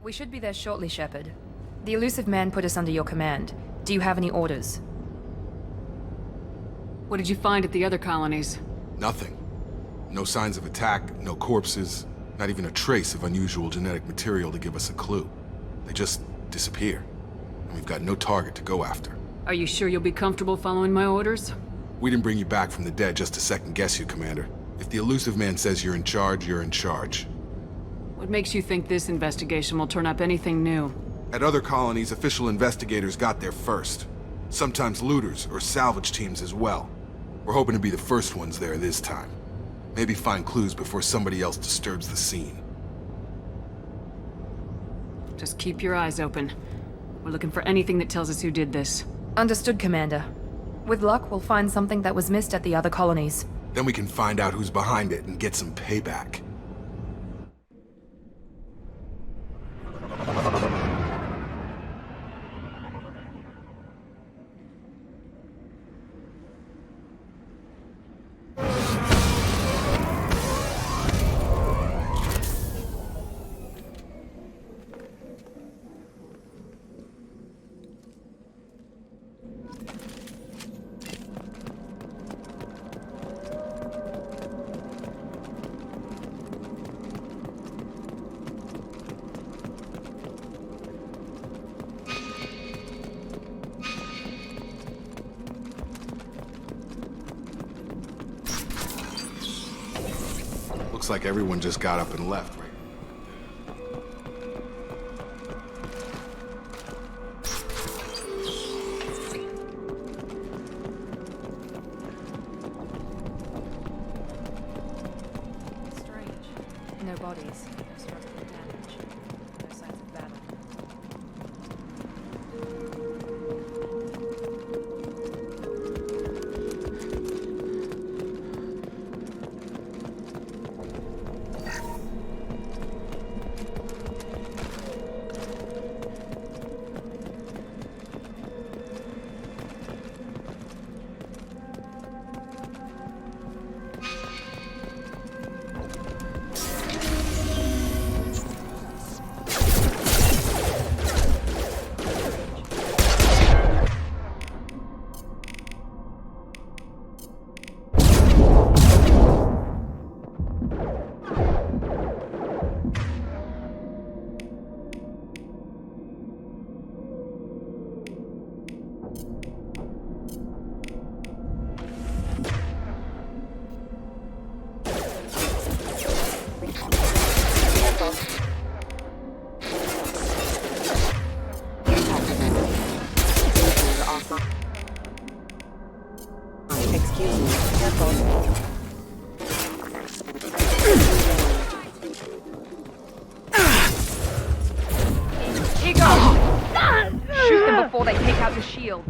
We should be there shortly, Shepard. The Illusive Man put us under your command. Do you have any orders? What did you find at the other colonies? Nothing. No signs of attack, no corpses, not even a trace of unusual genetic material to give us a clue. They just disappear. And we've got no target to go after. Are you sure you'll be comfortable following my orders? We didn't bring you back from the dead just to second-guess you, Commander. If the Illusive Man says you're in charge, you're in charge. What makes you think this investigation will turn up anything new? At other colonies, official investigators got there first. Sometimes looters or salvage teams as well. We're hoping to be the first ones there this time. Maybe find clues before somebody else disturbs the scene. Just keep your eyes open. We're looking for anything that tells us who did this. Understood, Commander. With luck, we'll find something that was missed at the other colonies. Then we can find out who's behind it and get some payback. Looks like everyone just got up and left, right? Strange. No bodies. No structural damage. No signs of battle. Excuse me, careful. Here goes! Shoot them before they take out the shields.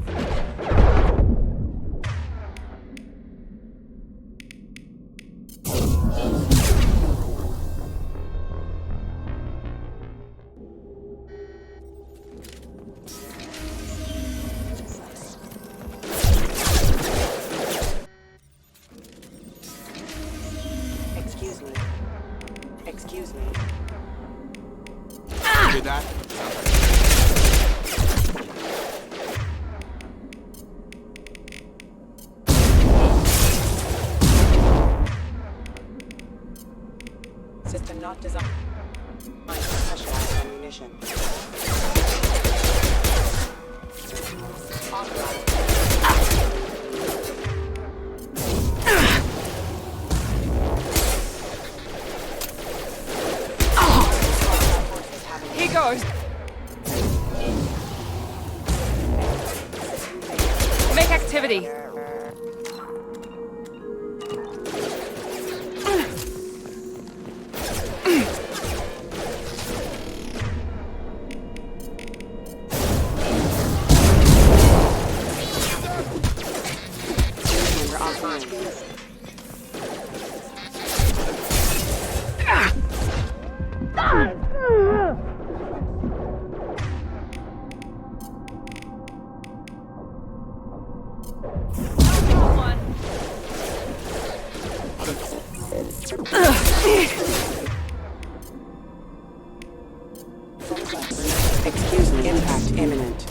Excuse me. Excuse me. You did that? System not designed for specialized ammunition. Authorized. Here goes! Make activity! We're offline. Excuse me, impact imminent.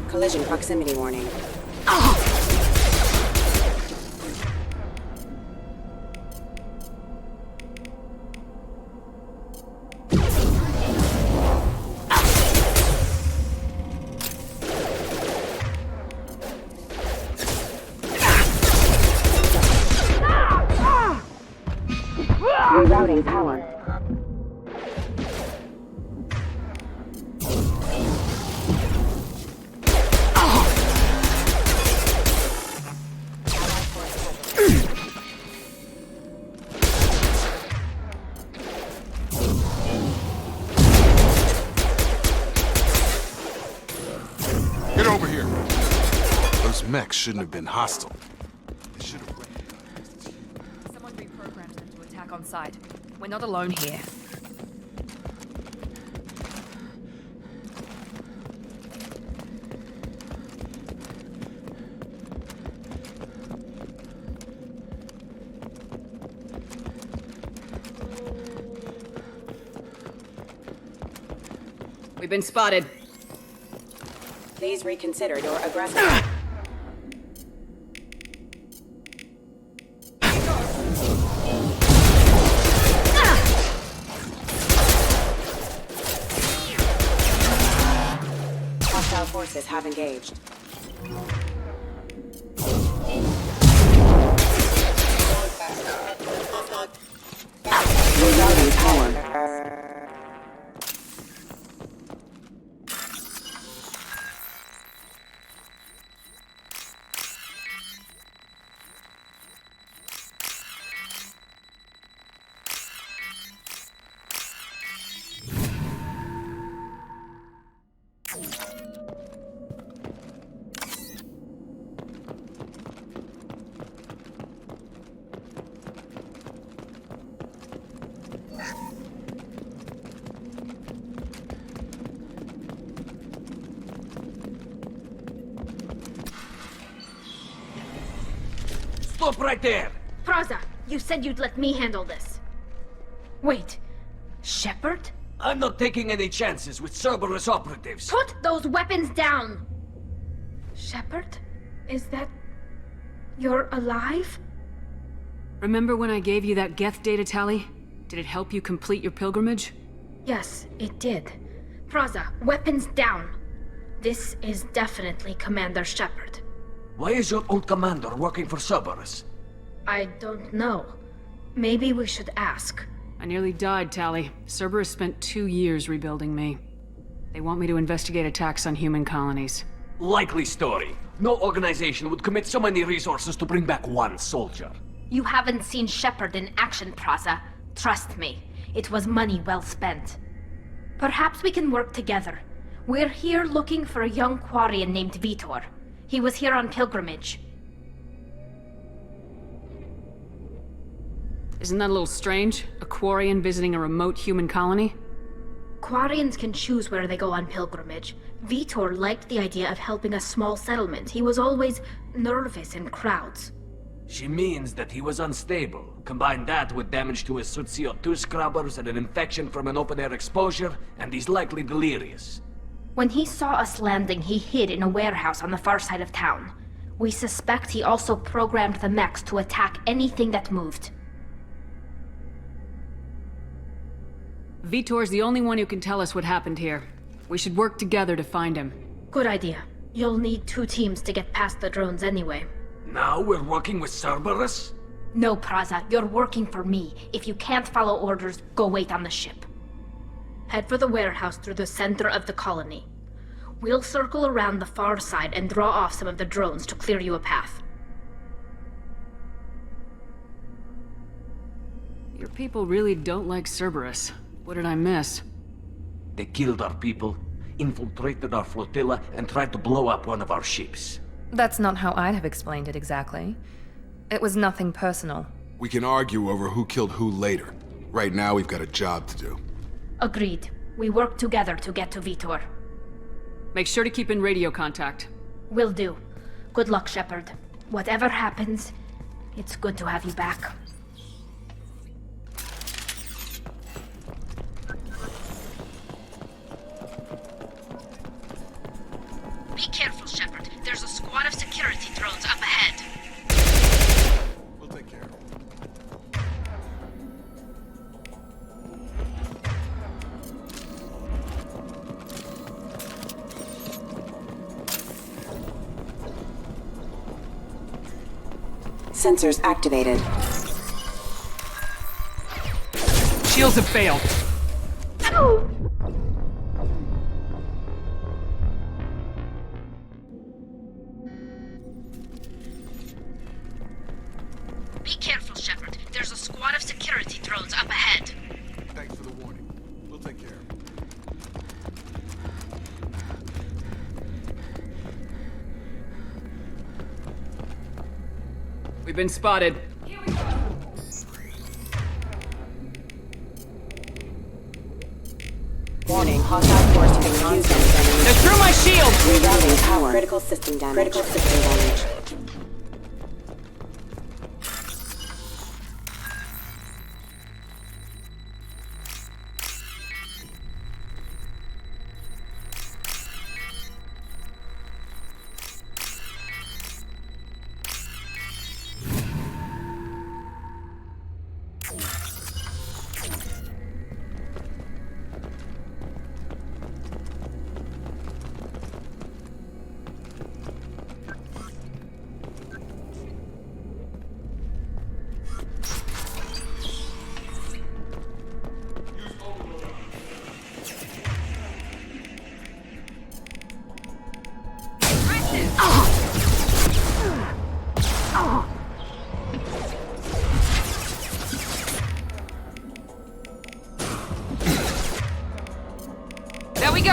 Collision proximity warning. Rerouting power. Get over here. Those mechs shouldn't have been hostile. They should have recognized. Someone reprogrammed them to attack on sight. We're not alone here. We've been spotted. Please reconsider your aggressive. Hostile forces have engaged. Rerouting power. Stop right there! Praza, you said you'd let me handle this. Wait, Shepard? I'm not taking any chances with Cerberus operatives. Put those weapons down! Shepard? Is that... you're alive? Remember when I gave you that Geth data tally? Did it help you complete your pilgrimage? Yes, it did. Praza, weapons down. This is definitely Commander Shepard. Why is your old commander working for Cerberus? I don't know. Maybe we should ask. I nearly died, Tally. Cerberus spent 2 years rebuilding me. They want me to investigate attacks on human colonies. Likely story. No organization would commit so many resources to bring back one soldier. You haven't seen Shepard in action, Praza. Trust me, it was money well spent. Perhaps we can work together. We're here looking for a young Quarian named Vitor. He was here on pilgrimage. Isn't that a little strange? A Quarian visiting a remote human colony? Quarians can choose where they go on pilgrimage. Vitor liked the idea of helping a small settlement. He was always nervous in crowds. She means that he was unstable. Combine that with damage to his CO2 scrubbers and an infection from an open-air exposure, and he's likely delirious. When he saw us landing, he hid in a warehouse on the far side of town. We suspect he also programmed the mechs to attack anything that moved. Vitor's the only one who can tell us what happened here. We should work together to find him. Good idea. You'll need 2 teams to get past the drones anyway. Now we're working with Cerberus? No, Praza, you're working for me. If you can't follow orders, go wait on the ship. Head for the warehouse through the center of the colony. We'll circle around the far side and draw off some of the drones to clear you a path. Your people really don't like Cerberus. What did I miss? They killed our people, infiltrated our flotilla, and tried to blow up one of our ships. That's not how I'd have explained it exactly. It was nothing personal. We can argue over who killed who later. Right now, we've got a job to do. Agreed. We work together to get to Vitor. Make sure to keep in radio contact. Will do. Good luck, Shepard. Whatever happens, it's good to have you back. Be careful, Shepard. There's a squad of security drones up ahead. We'll take care of it. Sensors activated. Shields have failed. Be careful, Shepard. There's a squad of security drones up ahead. Thanks for the warning. We'll take care of it. We've been spotted. Warning, hostile force to the non-sensor. They're through my shield! Rerouting power. Critical system damage. Critical system damage. There we go!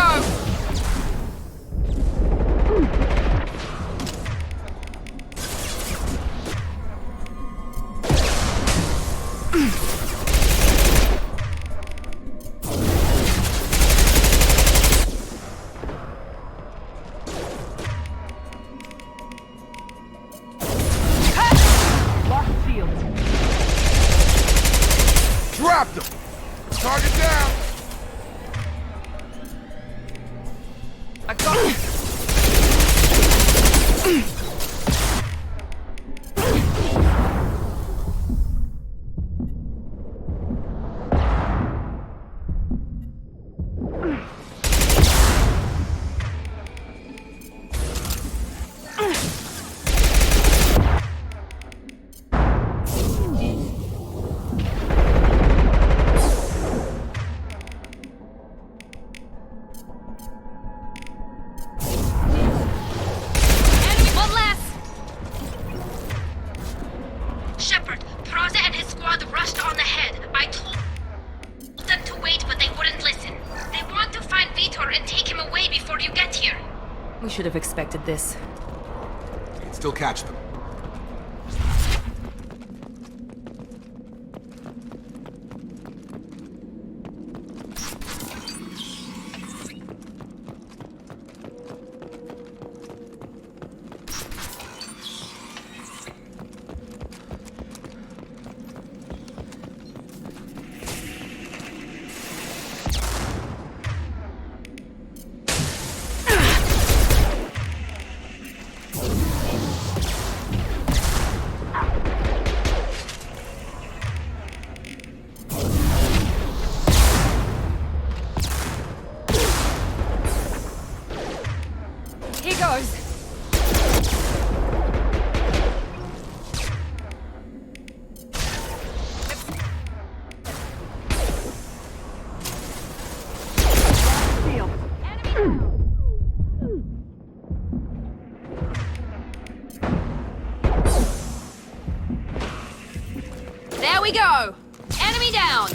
Lost shield. Dropped him! Target down! I got him! Shepard, Praza and his squad rushed on ahead. I told them to wait, but they wouldn't listen. They want to find Vitor and take him away before you get here. We should have expected this. We can still catch them. Here goes! There we go! Enemy down!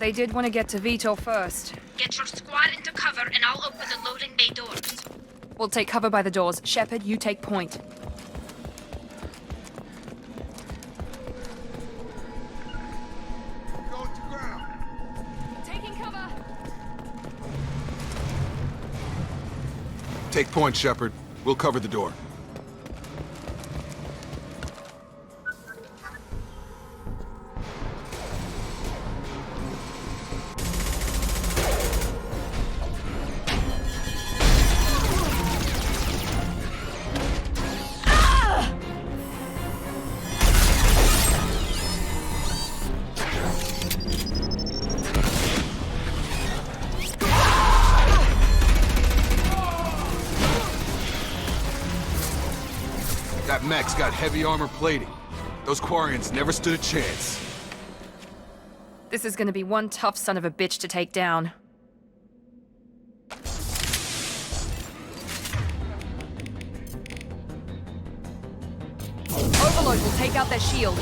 They did want to get to Vitor first. Get your squad into cover and I'll open the loading bay doors. We'll take cover by the doors. Shepard, you take point. Going to ground. Taking cover! Take point, Shepard. We'll cover the door. That mech's got heavy armor plating. Those Quarians never stood a chance. This is gonna be one tough son of a bitch to take down. Overload will take out their shields.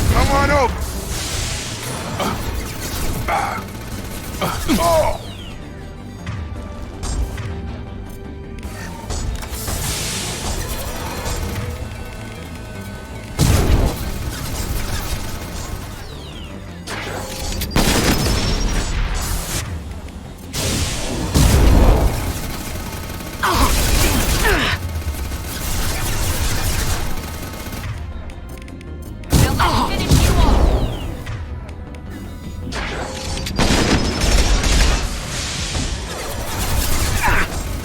Come on over! Oh!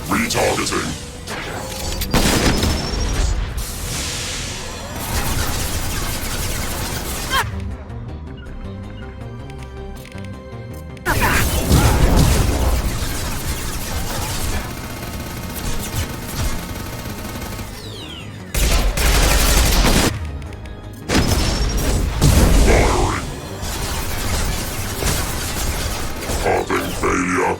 Retargeting. Having failure.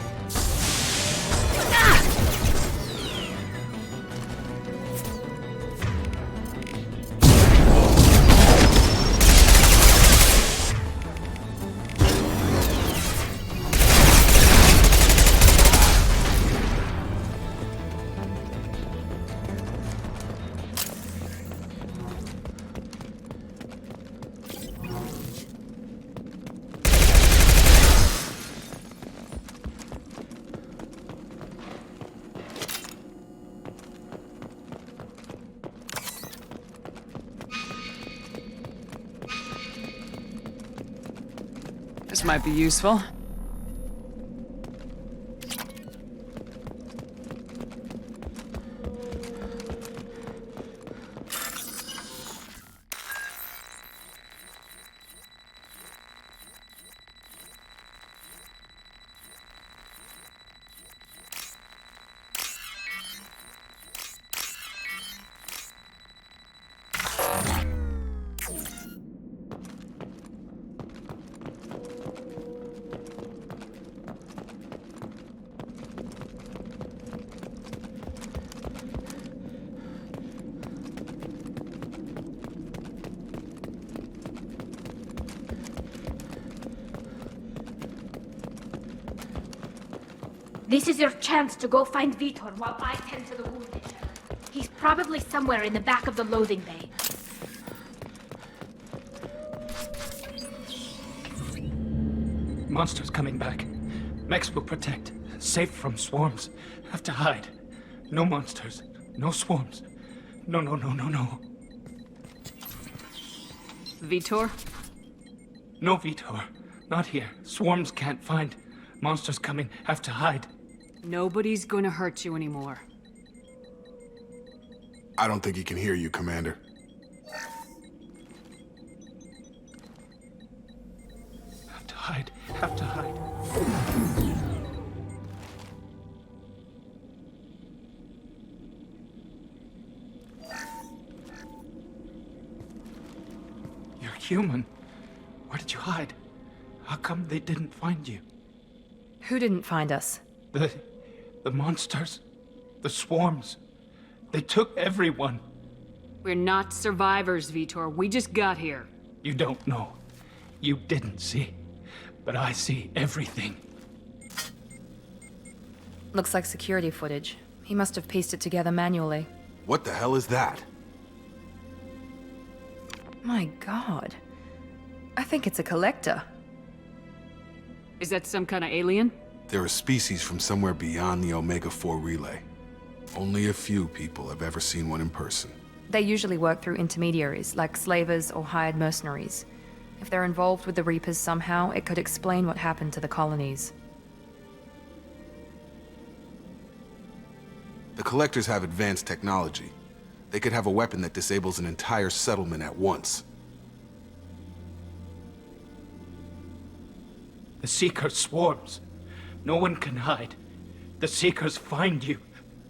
This might be useful. This is your chance to go find Vitor while I tend to the wounded. He's probably somewhere in the back of the loading bay. Monsters coming back. Mechs will protect. Safe from swarms. Have to hide. No monsters. No swarms. No. Vitor? No, Vitor. Not here. Swarms can't find. Monsters coming. Have to hide. Nobody's gonna hurt you anymore. I don't think he can hear you, Commander. Have to hide. Have to hide. You're human. Where did you hide? How come they didn't find you? Who didn't find us? The monsters. The swarms. They took everyone. We're not survivors, Vitor. We just got here. You don't know. You didn't see. But I see everything. Looks like security footage. He must have pieced it together manually. What the hell is that? My god. I think it's a collector. Is that some kind of alien? They're a species from somewhere beyond the Omega-4 relay. Only a few people have ever seen one in person. They usually work through intermediaries, like slavers or hired mercenaries. If they're involved with the Reapers somehow, it could explain what happened to the colonies. The Collectors have advanced technology. They could have a weapon that disables an entire settlement at once. The Seekers swarms. No one can hide. The Seekers find you,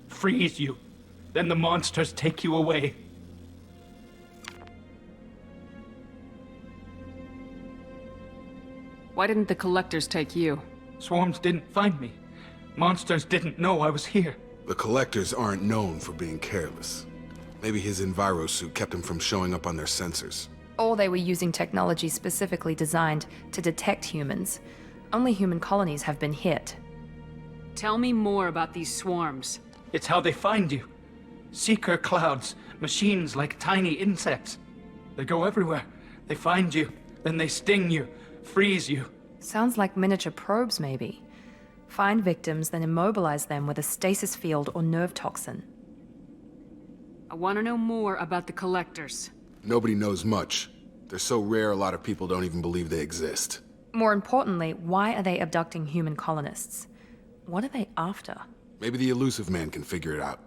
freeze you. Then the monsters take you away. Why didn't the Collectors take you? Swarms didn't find me. Monsters didn't know I was here. The Collectors aren't known for being careless. Maybe his enviro suit kept him from showing up on their sensors. Or they were using technology specifically designed to detect humans. Only human colonies have been hit. Tell me more about these swarms. It's how they find you. Seeker clouds, machines like tiny insects. They go everywhere. They find you, then they sting you, freeze you. Sounds like miniature probes, maybe. Find victims, then immobilize them with a stasis field or nerve toxin. I want to know more about the Collectors. Nobody knows much. They're so rare a lot of people don't even believe they exist. More importantly, why are they abducting human colonists? What are they after? Maybe the Illusive Man can figure it out.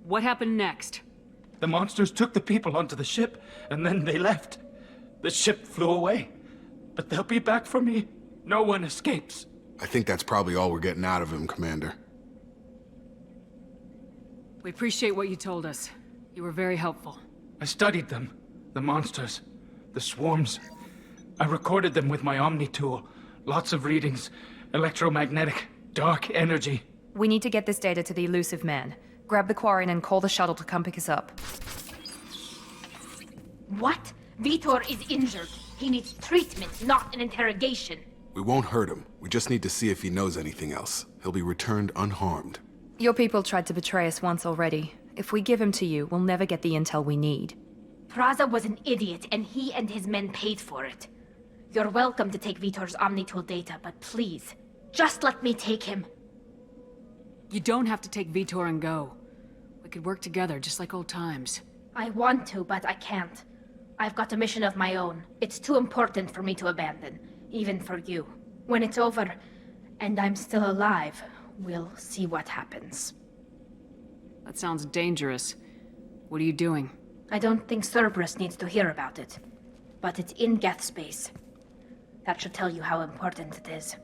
What happened next? The monsters took the people onto the ship, and then they left. The ship flew away. But they'll be back for me. No one escapes. I think that's probably all we're getting out of him, Commander. We appreciate what you told us. You were very helpful. I studied them. The monsters. The swarms. I recorded them with my Omni tool. Lots of readings. Electromagnetic. Dark energy. We need to get this data to the Illusive Man. Grab the Quarian and call the shuttle to come pick us up. What? Vitor is injured. He needs treatment, not an interrogation. We won't hurt him. We just need to see if he knows anything else. He'll be returned unharmed. Your people tried to betray us once already. If we give him to you, we'll never get the intel we need. Praza was an idiot, and he and his men paid for it. You're welcome to take Vitor's Omnitool data, but please, just let me take him. You don't have to take Vitor and go. We could work together, just like old times. I want to, but I can't. I've got a mission of my own. It's too important for me to abandon, even for you. When it's over, and I'm still alive, we'll see what happens. That sounds dangerous. What are you doing? I don't think Cerberus needs to hear about it. But it's in Geth space. That should tell you how important it is.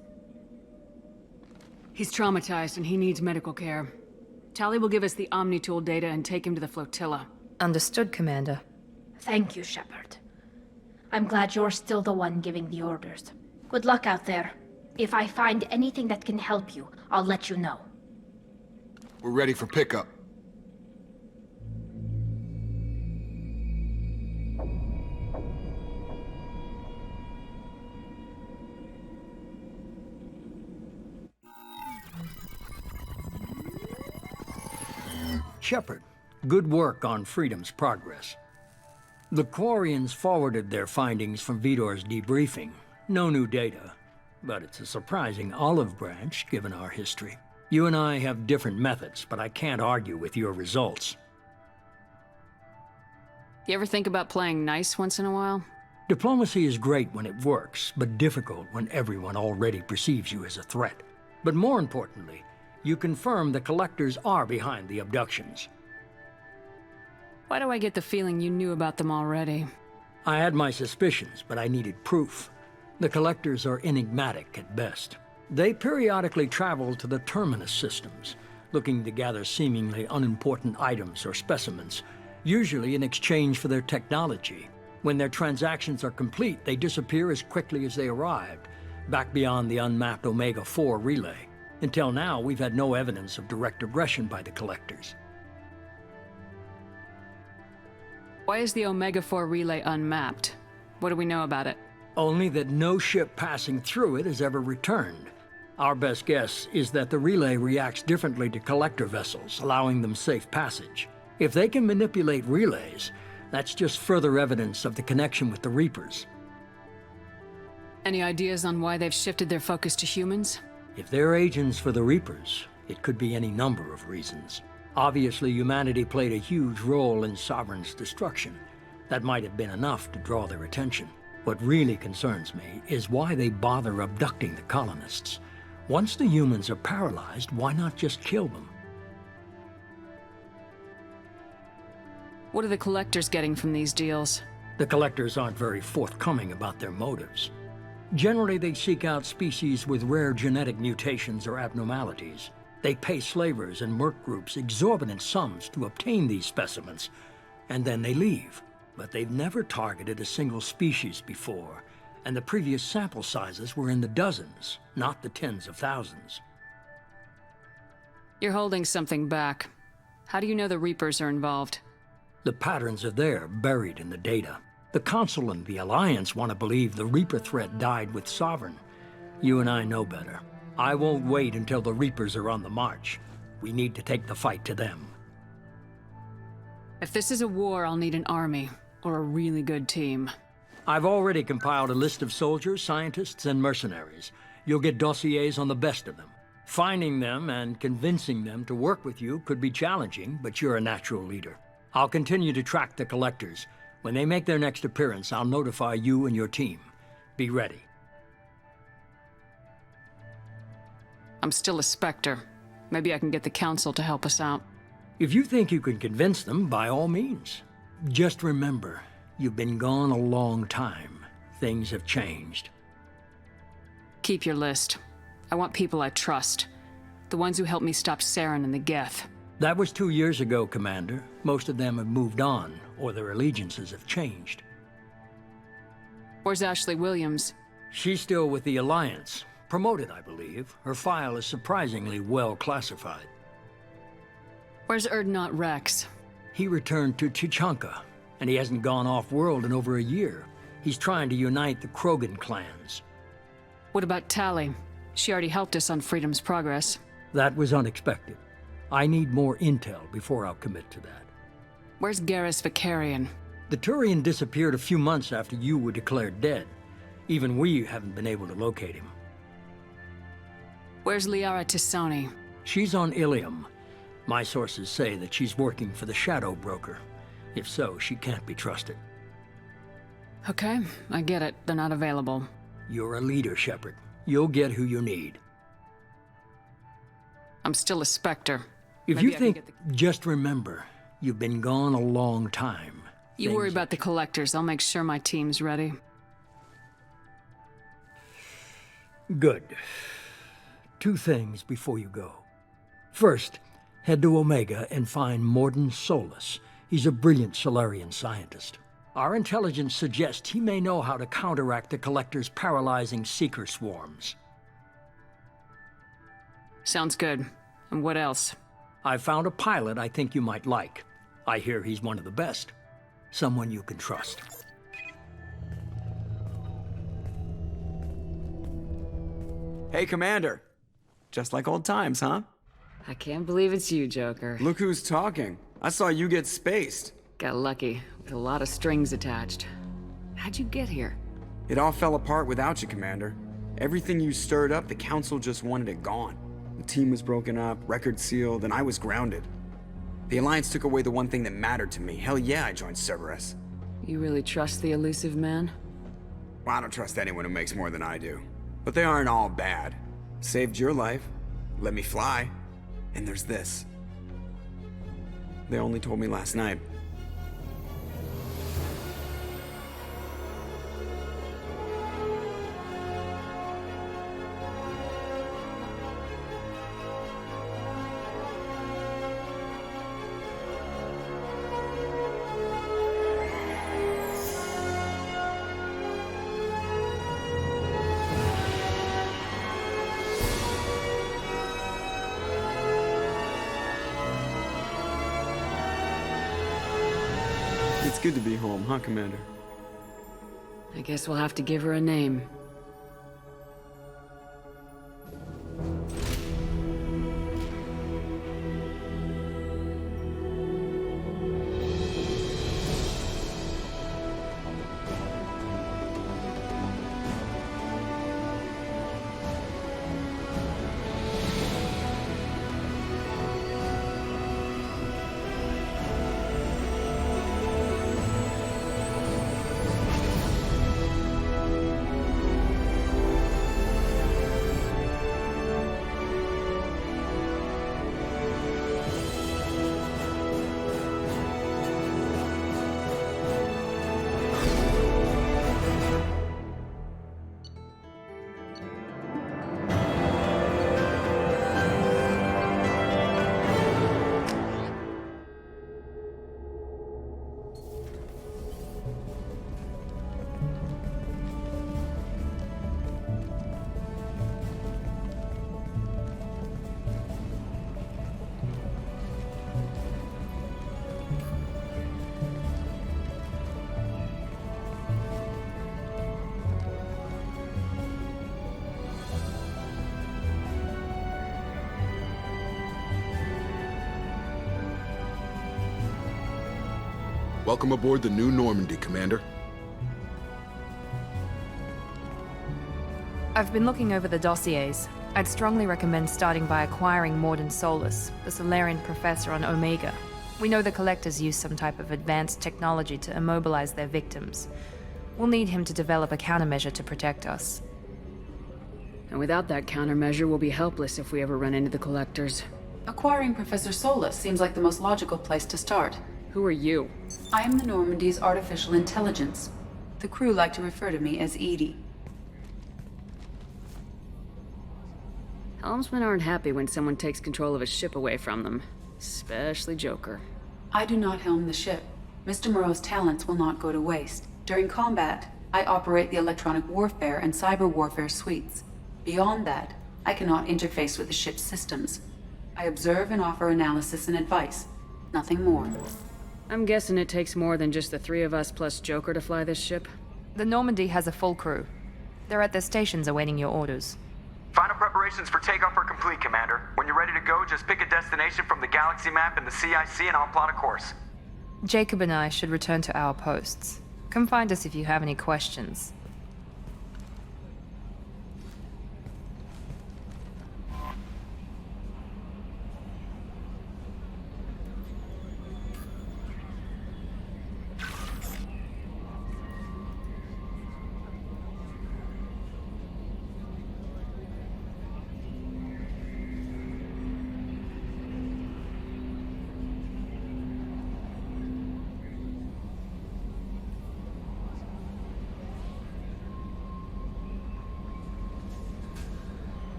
He's traumatized and he needs medical care. Tali will give us the Omnitool data and take him to the flotilla. Understood, Commander. Thank you, Shepard. I'm glad you're still the one giving the orders. Good luck out there. If I find anything that can help you, I'll let you know. We're ready for pickup. Shepard, good work on Freedom's progress. The Quarians forwarded their findings from Vitor's debriefing. No new data, but it's a surprising olive branch given our history. You and I have different methods, but I can't argue with your results. You ever think about playing nice once in a while? Diplomacy is great when it works, but difficult when everyone already perceives you as a threat. But more importantly, you confirm the Collectors are behind the abductions. Why do I get the feeling you knew about them already? I had my suspicions, but I needed proof. The Collectors are enigmatic at best. They periodically travel to the Terminus systems, looking to gather seemingly unimportant items or specimens, usually in exchange for their technology. When their transactions are complete, they disappear as quickly as they arrived, back beyond the unmapped Omega-4 relay. Until now, we've had no evidence of direct aggression by the Collectors. Why is the Omega-4 relay unmapped? What do we know about it? Only that no ship passing through it has ever returned. Our best guess is that the relay reacts differently to Collector vessels, allowing them safe passage. If they can manipulate relays, that's just further evidence of the connection with the Reapers. Any ideas on why they've shifted their focus to humans? If they're agents for the Reapers, it could be any number of reasons. Obviously, humanity played a huge role in Sovereign's destruction. That might have been enough to draw their attention. What really concerns me is why they bother abducting the colonists. Once the humans are paralyzed, why not just kill them? What are the Collectors getting from these deals? The Collectors aren't very forthcoming about their motives. Generally, they seek out species with rare genetic mutations or abnormalities. They pay slavers and merc groups exorbitant sums to obtain these specimens, and then they leave. But they've never targeted a single species before, and the previous sample sizes were in the dozens, not the tens of thousands. You're holding something back. How do you know the Reapers are involved? The patterns are there, buried in the data. The Council and the Alliance want to believe the Reaper threat died with Sovereign. You and I know better. I won't wait until the Reapers are on the march. We need to take the fight to them. If this is a war, I'll need an army, or a really good team. I've already compiled a list of soldiers, scientists, and mercenaries. You'll get dossiers on the best of them. Finding them and convincing them to work with you could be challenging, but you're a natural leader. I'll continue to track the Collectors. When they make their next appearance, I'll notify you and your team. Be ready. I'm still a Spectre. Maybe I can get the Council to help us out. If you think you can convince them, by all means. Just remember, you've been gone a long time. Things have changed. Keep your list. I want people I trust. The ones who helped me stop Saren and the Geth. That was 2 years ago, Commander. Most of them have moved on, or their allegiances have changed. Where's Ashley Williams? She's still with the Alliance. Promoted, I believe. Her file is surprisingly well classified. Where's Erdnot Rex? He returned to Tuchanka, and he hasn't gone off-world in over a year. He's trying to unite the Krogan clans. What about Tali? She already helped us on Freedom's Progress. That was unexpected. I need more intel before I'll commit to that. Where's Garrus Vicarian? The Turian disappeared a few months after you were declared dead. Even we haven't been able to locate him. Where's Liara Tisoni? She's on Ilium. My sources say that she's working for the Shadow Broker. If so, she can't be trusted. Okay, I get it. They're not available. You're a leader, Shepard. You'll get who you need. I'm still a Spectre. If Maybe you think, just remember, you've been gone a long time. You worry about the Collectors. I'll make sure my team's ready. Good. 2 things before you go. First, head to Omega and find Morden Solus. He's a brilliant Solarian scientist. Our intelligence suggests he may know how to counteract the Collector's paralyzing Seeker swarms. Sounds good. And what else? I found a pilot I think you might like. I hear he's one of the best. Someone you can trust. Hey, Commander. Just like old times, huh? I can't believe it's you, Joker. Look who's talking. I saw you get spaced. Got lucky, with a lot of strings attached. How'd you get here? It all fell apart without you, Commander. Everything you stirred up, the Council just wanted it gone. The team was broken up, record sealed, and I was grounded. The Alliance took away the one thing that mattered to me. Hell yeah, I joined Cerberus. You really trust the Illusive Man? Well, I don't trust anyone who makes more than I do. But they aren't all bad. Saved your life, let me fly, and there's this. They only told me last night. It's good to be home, huh, Commander? I guess we'll have to give her a name. Welcome aboard the New Normandy, Commander. I've been looking over the dossiers. I'd strongly recommend starting by acquiring Morden Solus, the Solarian professor on Omega. We know the Collectors use some type of advanced technology to immobilize their victims. We'll need him to develop a countermeasure to protect us. And without that countermeasure, we'll be helpless if we ever run into the Collectors. Acquiring Professor Solus seems like the most logical place to start. Who are you? I am the Normandy's artificial intelligence. The crew like to refer to me as Edie. Helmsmen aren't happy when someone takes control of a ship away from them. Especially Joker. I do not helm the ship. Mr. Moreau's talents will not go to waste. During combat, I operate the electronic warfare and cyber warfare suites. Beyond that, I cannot interface with the ship's systems. I observe and offer analysis and advice. Nothing more. I'm guessing it takes more than just the three of us plus Joker to fly this ship? The Normandy has a full crew. They're at their stations awaiting your orders. Final preparations for takeoff are complete, Commander. When you're ready to go, just pick a destination from the galaxy map in the CIC and I'll plot a course. Jacob and I should return to our posts. Come find us if you have any questions.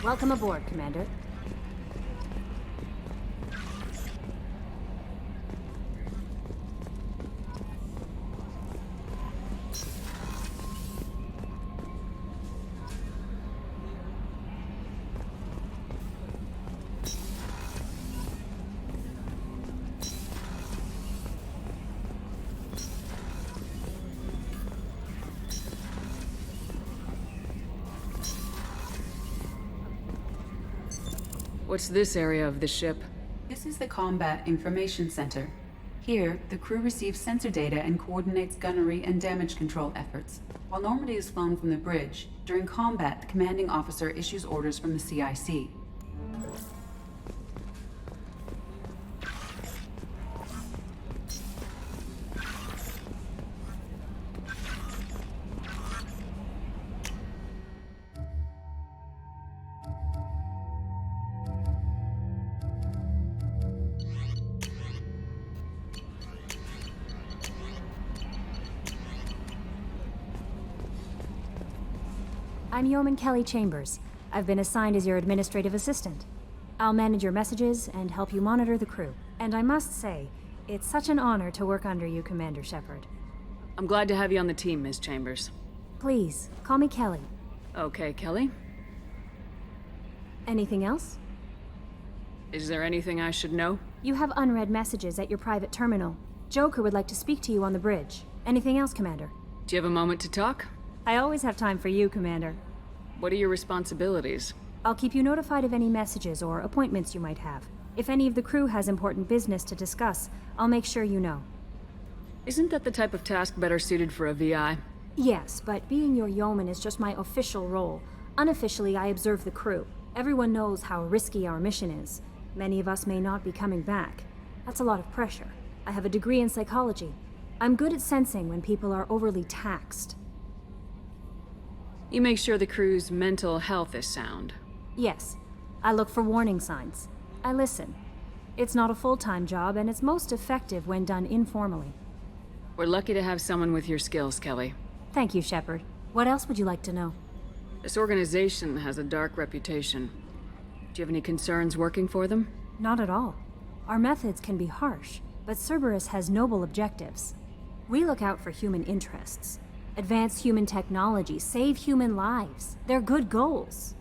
Welcome aboard, Commander. What's this area of the ship? This This is the Combat Information Center. Here, the crew receives sensor data and coordinates gunnery and damage control efforts. While Normandy is flown from the bridge, during combat, the commanding officer issues orders from the CIC. I'm Yeoman Kelly Chambers. I've been assigned as your administrative assistant. I'll manage your messages and help you monitor the crew. And I must say, it's such an honor to work under you, Commander Shepard. I'm glad to have you on the team, Ms. Chambers. Please, call me Kelly. Okay, Kelly. Anything else? Is there anything I should know? You have unread messages at your private terminal. Joker would like to speak to you on the bridge. Anything else, Commander? Do you have a moment to talk? I always have time for you, Commander. What are your responsibilities? I'll keep you notified of any messages or appointments you might have. If any of the crew has important business to discuss, I'll make sure you know. Isn't that the type of task better suited for a VI? Yes, but being your yeoman is just my official role. Unofficially, I observe the crew. Everyone knows how risky our mission is. Many of us may not be coming back. That's a lot of pressure. I have a degree in psychology. I'm good at sensing when people are overly taxed. You make sure the crew's mental health is sound. Yes. I look for warning signs. I listen. It's not a full-time job, and it's most effective when done informally. We're lucky to have someone with your skills, Kelly. Thank you, Shepard. What else would you like to know? This organization has a dark reputation. Do you have any concerns working for them? Not at all. Our methods can be harsh, but Cerberus has noble objectives. We look out for human interests. Advance human technology, save human lives. They're good goals.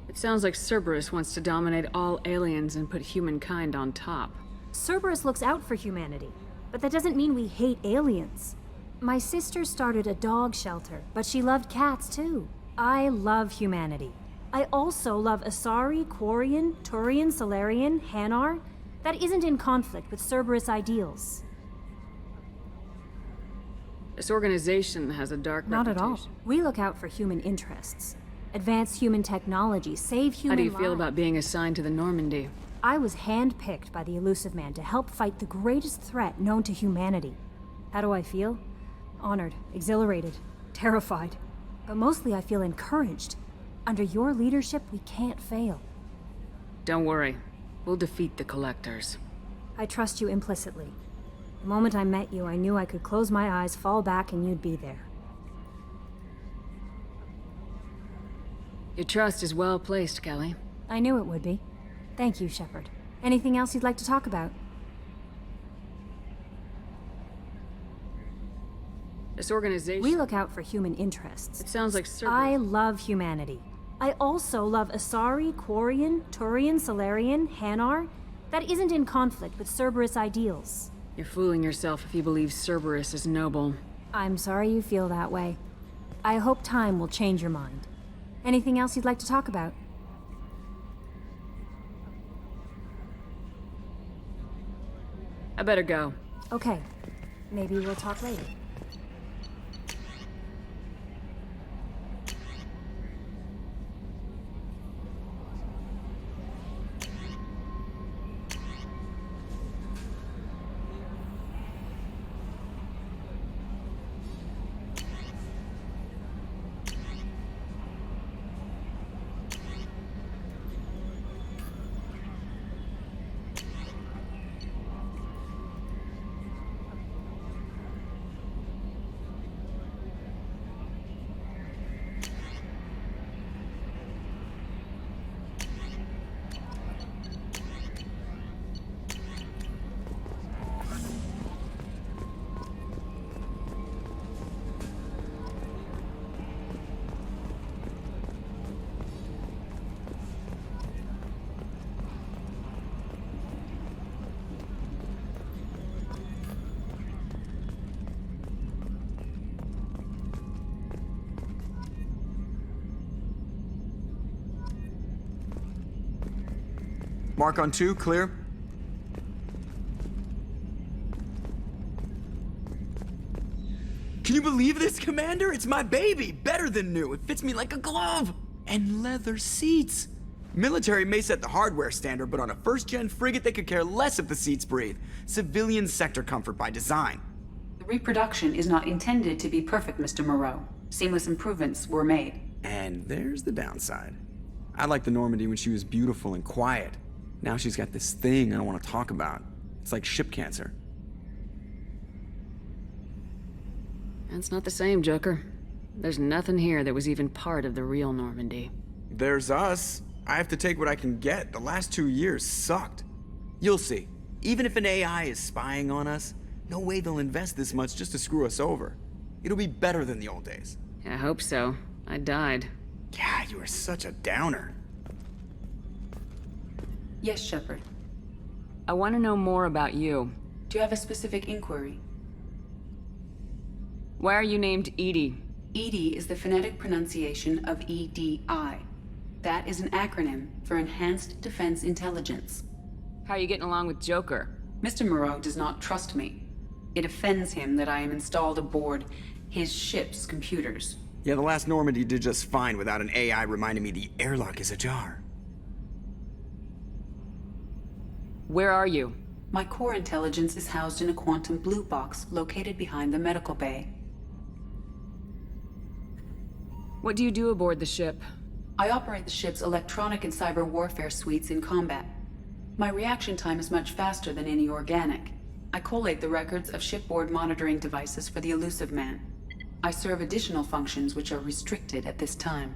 It sounds like Cerberus wants to dominate all aliens and put humankind on top. Cerberus looks out for humanity, but that doesn't mean we hate aliens. My sister started a dog shelter, but she loved cats too. I love humanity. I also love Asari, Quarian, Turian, Solarian, Hanar. That isn't in conflict with Cerberus ideals. This organization has a dark reputation. Not at all. We look out for human interests. Advance human technology, save human lives. How do you feel about being assigned to the Normandy? I was handpicked by the Illusive Man to help fight the greatest threat known to humanity. How do I feel? Honored, exhilarated, terrified. But mostly I feel encouraged. Under your leadership, we can't fail. Don't worry. We'll defeat the Collectors. I trust you implicitly. The moment I met you, I knew I could close my eyes, fall back, and you'd be there. Your trust is well placed, Kelly. I knew it would be. Thank you, Shepard. Anything else you'd like to talk about? This organization... We look out for human interests. It sounds like Cerberus. I love humanity. I also love Asari, Quarian, Turian, Solarian, Hanar. That isn't in conflict with Cerberus ideals. You're fooling yourself if you believe Cerberus is noble. I'm sorry you feel that way. I hope time will change your mind. Anything else you'd like to talk about? I better go. Okay. Maybe we'll talk later. Mark on 2, clear. Can you believe this, Commander? It's my baby! Better than new. It fits me like a glove! And leather seats. Military may set the hardware standard, but on a first-gen frigate, they could care less if the seats breathe. Civilian sector comfort by design. The reproduction is not intended to be perfect, Mr. Moreau. Seamless improvements were made. And there's the downside. I liked the Normandy when she was beautiful and quiet. Now she's got this thing I don't want to talk about. It's like ship cancer. That's not the same, Joker. There's nothing here that was even part of the real Normandy. There's us. I have to take what I can get. The last 2 years sucked. You'll see. Even if an AI is spying on us, no way they'll invest this much just to screw us over. It'll be better than the old days. I hope so. I died. Yeah, you are such a downer. Yes, Shepard. I want to know more about you. Do you have a specific inquiry? Why are you named Edie? EDI is the phonetic pronunciation of EDI. That is an acronym for Enhanced Defense Intelligence. How are you getting along with Joker? Mr. Moreau does not trust me. It offends him that I am installed aboard his ship's computers. Yeah, the last Normandy did just fine without an AI reminding me the airlock is ajar. Where are you? My core intelligence is housed in a quantum blue box located behind the medical bay. What do you do aboard the ship? I operate the ship's electronic and cyber warfare suites in combat. My reaction time is much faster than any organic. I collate the records of shipboard monitoring devices for the Illusive Man. I serve additional functions which are restricted at this time.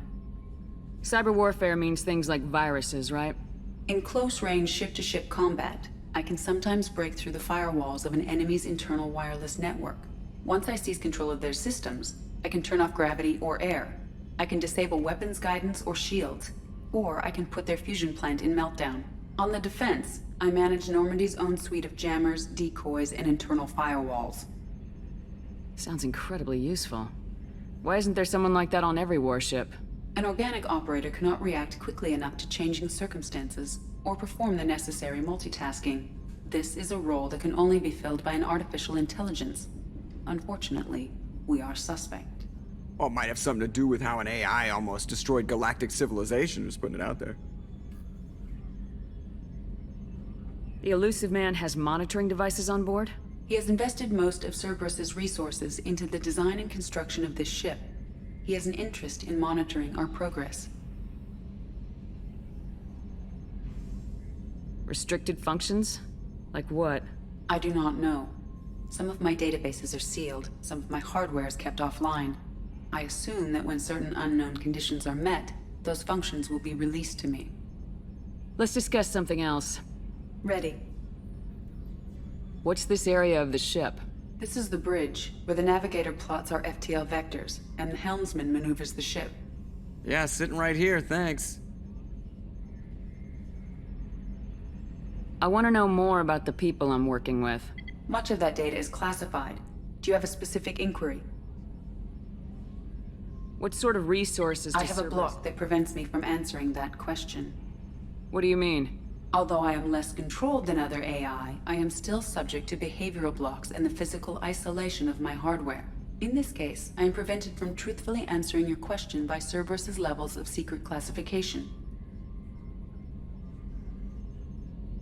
Cyber warfare means things like viruses, right? In close-range ship-to-ship combat, I can sometimes break through the firewalls of an enemy's internal wireless network. Once I seize control of their systems, I can turn off gravity or air. I can disable weapons guidance or shields, or I can put their fusion plant in meltdown. On the defense, I manage Normandy's own suite of jammers, decoys, and internal firewalls. Sounds incredibly useful. Why isn't there someone like that on every warship? An organic operator cannot react quickly enough to changing circumstances, or perform the necessary multitasking. This is a role that can only be filled by an artificial intelligence. Unfortunately, we are suspect. Well, it might have something to do with how an AI almost destroyed galactic civilization, just putting it out there. The Illusive Man has monitoring devices on board? He has invested most of Cerberus's resources into the design and construction of this ship. He has an interest in monitoring our progress. Restricted functions? Like what? I do not know. Some of my databases are sealed, some of my hardware is kept offline. I assume that when certain unknown conditions are met, those functions will be released to me. Let's discuss something else. Ready. What's this area of the ship? This is the bridge, where the navigator plots our FTL vectors, and the helmsman maneuvers the ship. Yeah, sitting right here, thanks. I want to know more about the people I'm working with. Much of that data is classified. Do you have a specific inquiry? What sort of resources does I have a block that prevents me from answering that question. What do you mean? Although I am less controlled than other AI, I am still subject to behavioral blocks and the physical isolation of my hardware. In this case, I am prevented from truthfully answering your question by Cerberus's levels of secret classification.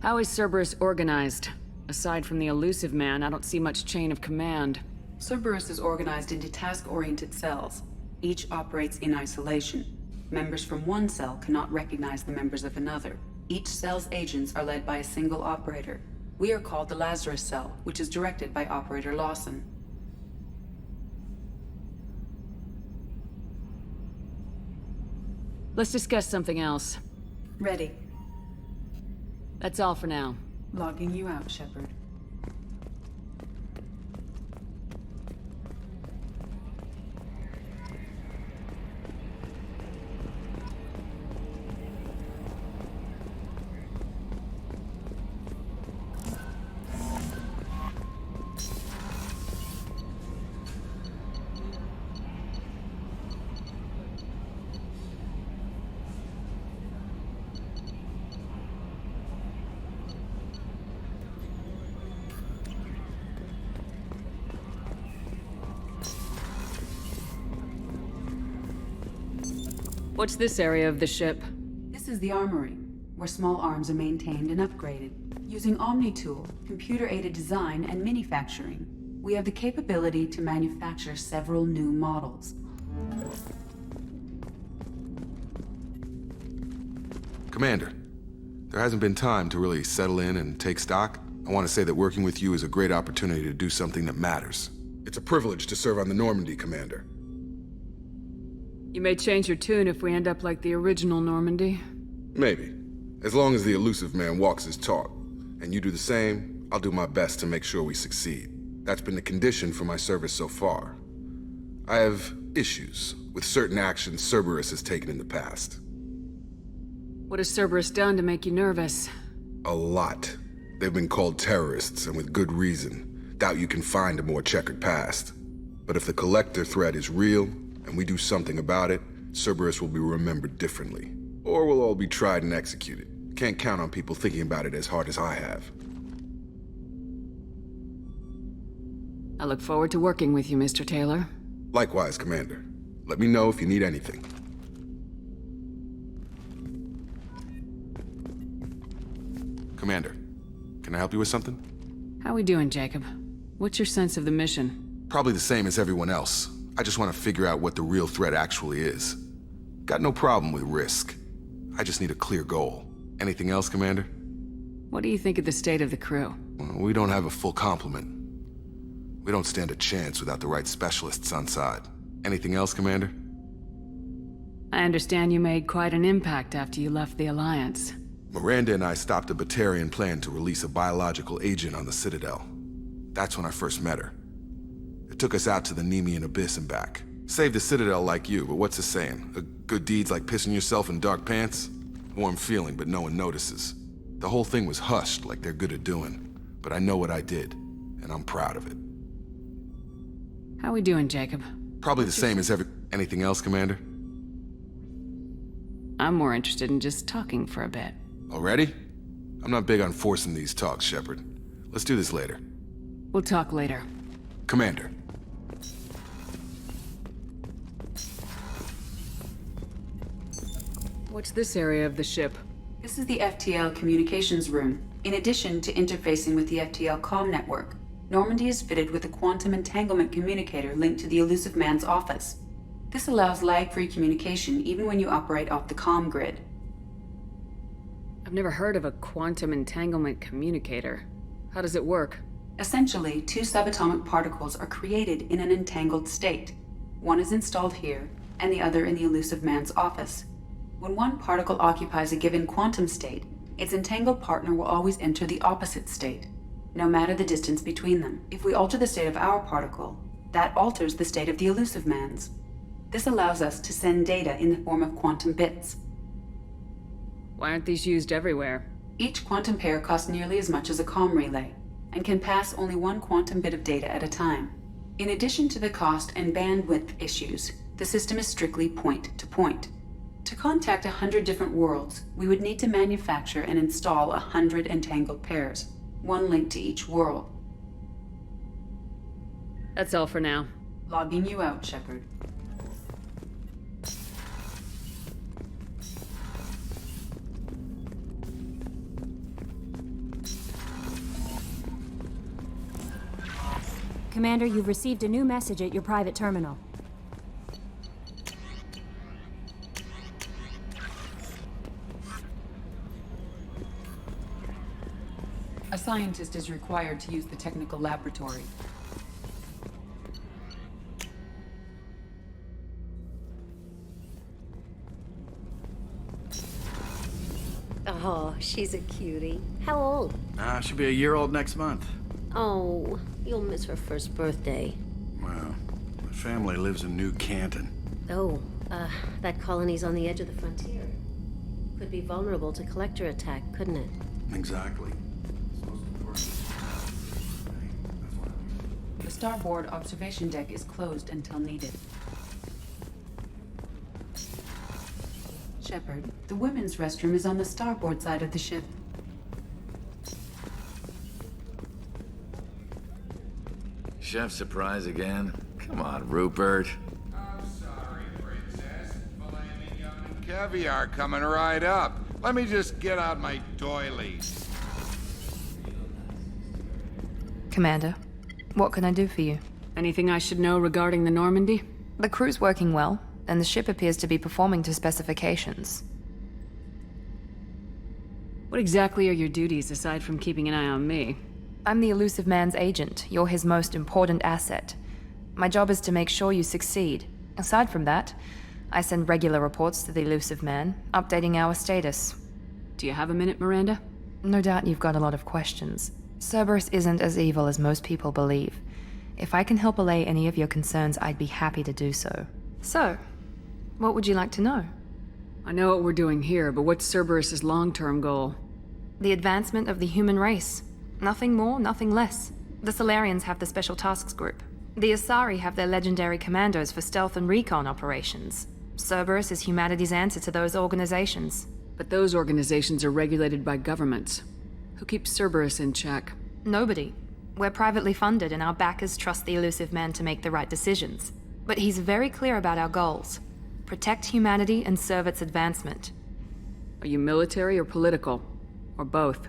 How is Cerberus organized? Aside from the Illusive Man, I don't see much chain of command. Cerberus is organized into task-oriented cells. Each operates in isolation. Members from one cell cannot recognize the members of another. Each cell's agents are led by a single operator. We are called the Lazarus Cell, which is directed by Operator Lawson. Let's discuss something else. Ready. That's all for now. Logging you out, Shepard. What's this area of the ship? This is the armory, where small arms are maintained and upgraded. Using Omni-Tool, computer-aided design, and manufacturing, we have the capability to manufacture several new models. Commander, there hasn't been time to really settle in and take stock. I want to say that working with you is a great opportunity to do something that matters. It's a privilege to serve on the Normandy, Commander. You may change your tune if we end up like the original Normandy. Maybe. As long as the Illusive Man walks his talk, and you do the same, I'll do my best to make sure we succeed. That's been the condition for my service so far. I have issues with certain actions Cerberus has taken in the past. What has Cerberus done to make you nervous? A lot. They've been called terrorists, and with good reason. Doubt you can find a more checkered past. But if the Collector threat is real, and we do something about it, Cerberus will be remembered differently. Or we'll all be tried and executed. Can't count on people thinking about it as hard as I have. I look forward to working with you, Mr. Taylor. Likewise, Commander. Let me know if you need anything. Commander, can I help you with something? How we doing, Jacob? What's your sense of the mission? Probably the same as everyone else. I just want to figure out what the real threat actually is. Got no problem with risk. I just need a clear goal. Anything else, Commander? What do you think of the state of the crew? Well, we don't have a full complement. We don't stand a chance without the right specialists on side. Anything else, Commander? I understand you made quite an impact after you left the Alliance. Miranda and I stopped a Batarian plan to release a biological agent on the Citadel. That's when I first met her. It took us out to the Nemean Abyss and back. Saved the Citadel like you, but what's the saying? A good deed's like pissing yourself in dark pants? Warm feeling, but no one notices. The whole thing was hushed like they're good at doing. But I know what I did, and I'm proud of it. How we doing, Jacob? Probably the same as anything else, Commander? I'm more interested in just talking for a bit. Already? I'm not big on forcing these talks, Shepard. Let's do this later. We'll talk later. Commander. What's this area of the ship? This is the FTL communications room. In addition to interfacing with the FTL comm network, Normandy is fitted with a quantum entanglement communicator linked to the Illusive Man's office. This allows lag-free communication even when you operate off the comm grid. I've never heard of a quantum entanglement communicator. How does it work? Essentially, two subatomic particles are created in an entangled state. One is installed here, and the other in the Illusive Man's office. When one particle occupies a given quantum state, its entangled partner will always enter the opposite state, no matter the distance between them. If we alter the state of our particle, that alters the state of the Illusive Man's. This allows us to send data in the form of quantum bits. Why aren't these used everywhere? Each quantum pair costs nearly as much as a comm relay, and can pass only one quantum bit of data at a time. In addition to the cost and bandwidth issues, the system is strictly point-to-point. To contact 100 different worlds, we would need to manufacture and install 100 entangled pairs, one link to each world. That's all for now. Logging you out, Shepard. Commander, you've received a new message at your private terminal. A scientist is required to use the technical laboratory. Oh, she's a cutie. How old? She'll be a year old next month. Oh, you'll miss her first birthday. Well, the family lives in New Canton. Oh, that colony's on the edge of the frontier. Could be vulnerable to collector attack, couldn't it? Exactly. The starboard observation deck is closed until needed. Shepard, the women's restroom is on the starboard side of the ship. Chef surprise again? Come on, Rupert. I'm sorry, Princess. Flaming young Caviar coming right up. Let me just get out my doilies. Commander, what can I do for you? Anything I should know regarding the Normandy? The crew's working well, and the ship appears to be performing to specifications. What exactly are your duties aside from keeping an eye on me? I'm the Illusive Man's agent. You're his most important asset. My job is to make sure you succeed. Aside from that, I send regular reports to the Illusive Man, updating our status. Do you have a minute, Miranda? No doubt you've got a lot of questions. Cerberus isn't as evil as most people believe. If I can help allay any of your concerns, I'd be happy to do so. So, what would you like to know? I know what we're doing here, but what's Cerberus's long-term goal? The advancement of the human race. Nothing more, nothing less. The Solarians have the Special Tasks Group. The Asari have their legendary commandos for stealth and recon operations. Cerberus is humanity's answer to those organizations. But those organizations are regulated by governments. Who keeps Cerberus in check? Nobody. We're privately funded, and our backers trust the Illusive Man to make the right decisions. But he's very clear about our goals. Protect humanity and serve its advancement. Are you military or political? Or both?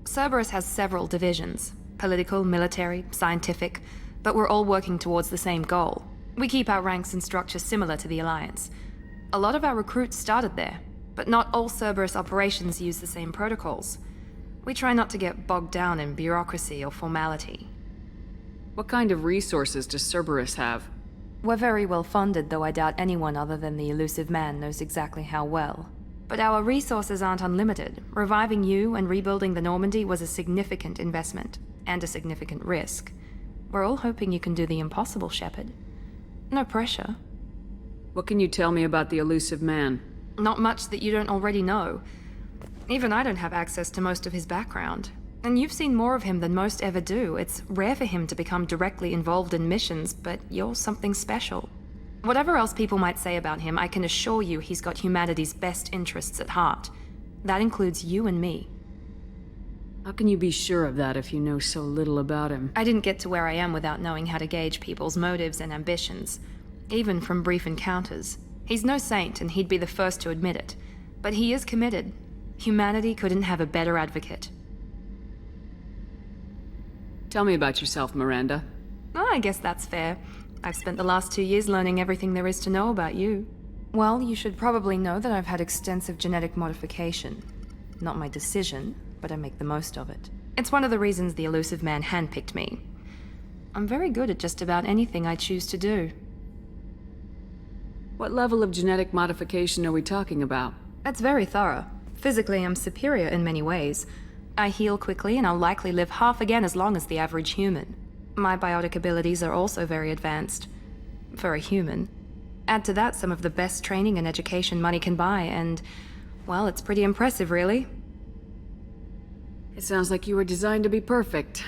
Cerberus has several divisions. Political, military, scientific, but we're all working towards the same goal. We keep our ranks and structure similar to the Alliance. A lot of our recruits started there, but not all Cerberus operations use the same protocols. We try not to get bogged down in bureaucracy or formality. What kind of resources does Cerberus have? We're very well funded, though I doubt anyone other than the Illusive Man knows exactly how well. But our resources aren't unlimited. Reviving you and rebuilding the Normandy was a significant investment, and a significant risk. We're all hoping you can do the impossible, Shepard. No pressure. What can you tell me about the Illusive Man? Not much that you don't already know. Even I don't have access to most of his background. And you've seen more of him than most ever do. It's rare for him to become directly involved in missions, but you're something special. Whatever else people might say about him, I can assure you he's got humanity's best interests at heart. That includes you and me. How can you be sure of that if you know so little about him? I didn't get to where I am without knowing how to gauge people's motives and ambitions, even from brief encounters. He's no saint, and he'd be the first to admit it. But he is committed. Humanity couldn't have a better advocate. Tell me about yourself, Miranda. Oh, I guess that's fair. I've spent the last 2 years learning everything there is to know about you. Well, you should probably know that I've had extensive genetic modification. Not my decision, but I make the most of it. It's one of the reasons the Illusive Man handpicked me. I'm very good at just about anything I choose to do. What level of genetic modification are we talking about? It's very thorough. Physically, I'm superior in many ways. I heal quickly, and I'll likely live half again as long as the average human. My biotic abilities are also very advanced. For a human. Add to that some of the best training and education money can buy, and, well, it's pretty impressive, really. It sounds like you were designed to be perfect.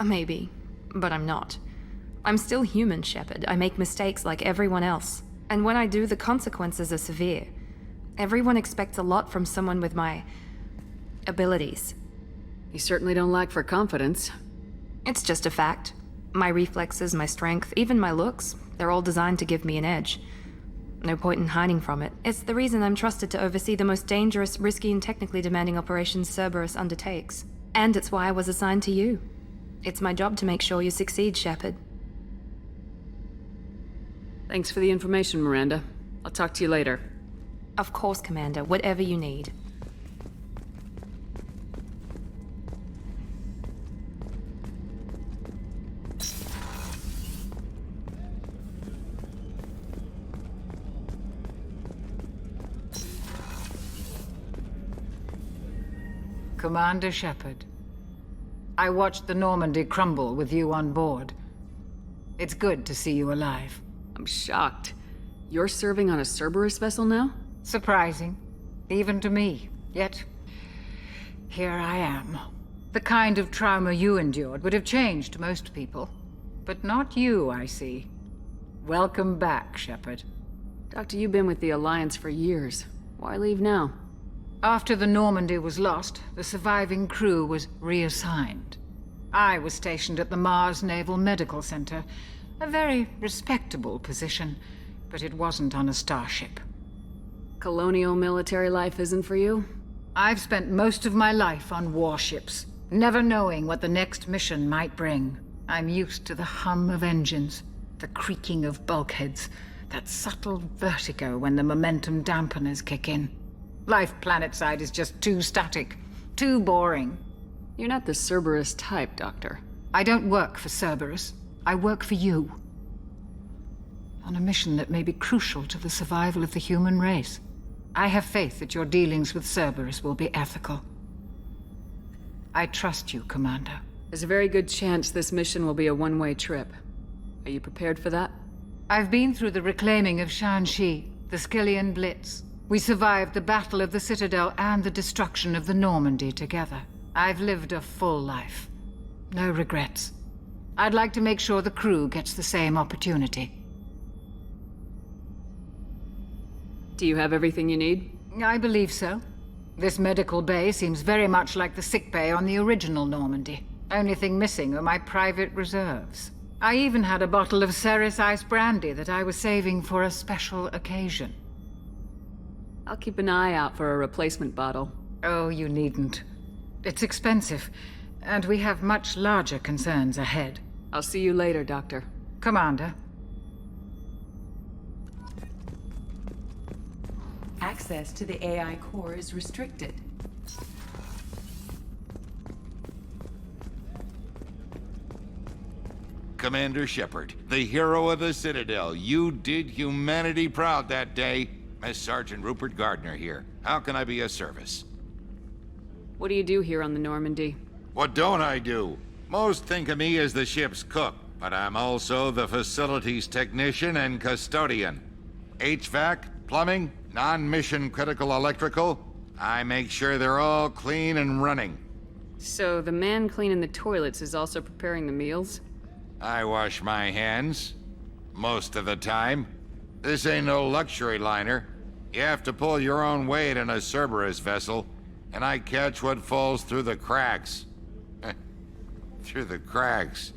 Maybe, but I'm not. I'm still human, Shepard. I make mistakes like everyone else. And when I do, the consequences are severe. Everyone expects a lot from someone with my abilities. You certainly don't lack for confidence. It's just a fact. My reflexes, my strength, even my looks, they're all designed to give me an edge. No point in hiding from it. It's the reason I'm trusted to oversee the most dangerous, risky, and technically demanding operations Cerberus undertakes. And it's why I was assigned to you. It's my job to make sure you succeed, Shepard. Thanks for the information, Miranda. I'll talk to you later. Of course, Commander. Whatever you need. Commander Shepard, I watched the Normandy crumble with you on board. It's good to see you alive. I'm shocked. You're serving on a Cerberus vessel now? Surprising, even to me. Yet, here I am. The kind of trauma you endured would have changed most people. But not you, I see. Welcome back, Shepard. Doctor, you've been with the Alliance for years. Why leave now? After the Normandy was lost, the surviving crew was reassigned. I was stationed at the Mars Naval Medical Center, a very respectable position, but it wasn't on a starship. Colonial military life isn't for you? I've spent most of my life on warships, never knowing what the next mission might bring. I'm used to the hum of engines, the creaking of bulkheads, that subtle vertigo when the momentum dampeners kick in. Life planetside is just too static, too boring. You're not the Cerberus type, Doctor. I don't work for Cerberus. I work for you. On a mission that may be crucial to the survival of the human race. I have faith that your dealings with Cerberus will be ethical. I trust you, Commander. There's a very good chance this mission will be a one-way trip. Are you prepared for that? I've been through the reclaiming of Shanxi, the Skillian Blitz. We survived the Battle of the Citadel and the destruction of the Normandy together. I've lived a full life. No regrets. I'd like to make sure the crew gets the same opportunity. Do you have everything you need? I believe so. This medical bay seems very much like the sick bay on the original Normandy. Only thing missing are my private reserves. I even had a bottle of Ceres ice brandy that I was saving for a special occasion. I'll keep an eye out for a replacement bottle. Oh, you needn't. It's expensive, and we have much larger concerns ahead. I'll see you later, Doctor. Commander. Access to the AI core is restricted. Commander Shepard, the hero of the Citadel. You did humanity proud that day. Miss Sergeant Rupert Gardner here. How can I be of service? What do you do here on the Normandy? What don't I do? Most think of me as the ship's cook, but I'm also the facilities technician and custodian. HVAC, plumbing, non-mission critical electrical. I make sure they're all clean and running. So the man cleaning the toilets is also preparing the meals? I wash my hands. Most of the time. This ain't no luxury liner. You have to pull your own weight in a Cerberus vessel, and I catch what falls through the cracks. Through the cracks.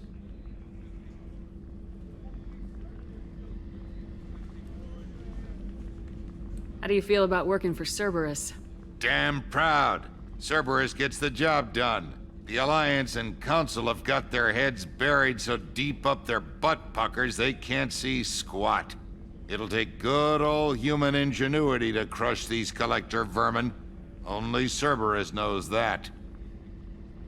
How do you feel about working for Cerberus? Damn proud. Cerberus gets the job done. The Alliance and Council have got their heads buried so deep up their butt puckers they can't see squat. It'll take good old human ingenuity to crush these collector vermin. Only Cerberus knows that.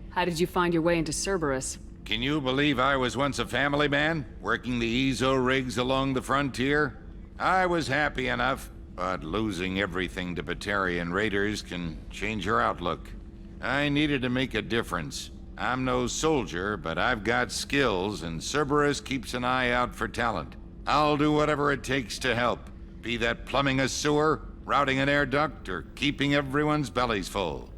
How did you find your way into Cerberus? Can you believe I was once a family man, working the ezo rigs along the frontier? I was happy enough, but losing everything to Batarian raiders can change your outlook. I needed to make a difference. I'm no soldier, but I've got skills, and Cerberus keeps an eye out for talent. I'll do whatever it takes to help, be that plumbing a sewer, routing an air duct, or keeping everyone's bellies full.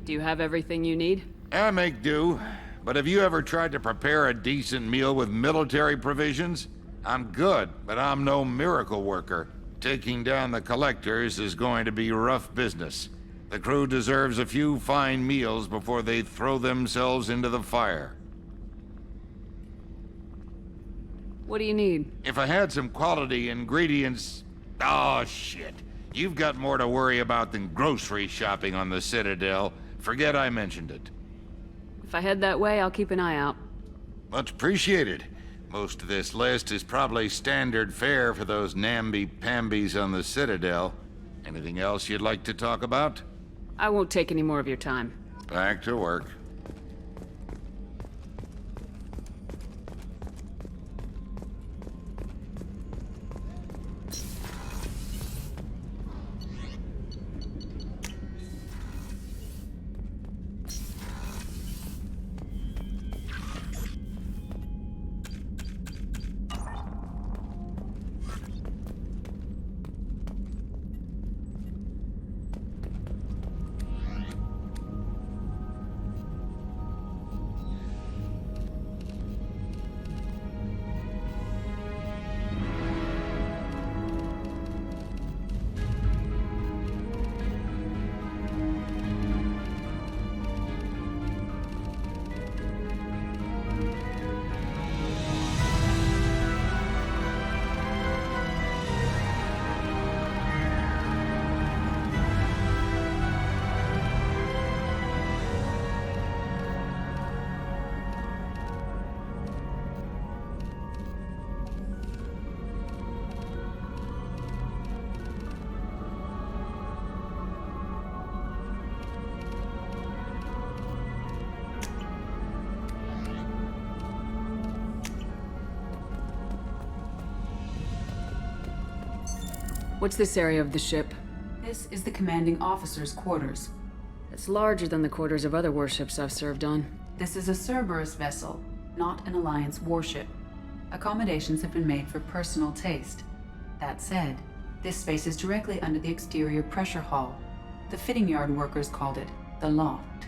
Do you have everything you need? I make do, but have you ever tried to prepare a decent meal with military provisions? I'm good, but I'm no miracle worker. Taking down the collectors is going to be rough business. The crew deserves a few fine meals before they throw themselves into the fire. What do you need? If I had some quality ingredients... Oh, shit. You've got more to worry about than grocery shopping on the Citadel. Forget I mentioned it. If I head that way, I'll keep an eye out. Much appreciated. Most of this list is probably standard fare for those namby-pambies on the Citadel. Anything else you'd like to talk about? I won't take any more of your time. Back to work. What's this area of the ship? This is the commanding officer's quarters. It's larger than the quarters of other warships I've served on. This is a Cerberus vessel, not an Alliance warship. Accommodations have been made for personal taste. That said, this space is directly under the exterior pressure hull. The fitting yard workers called it the loft.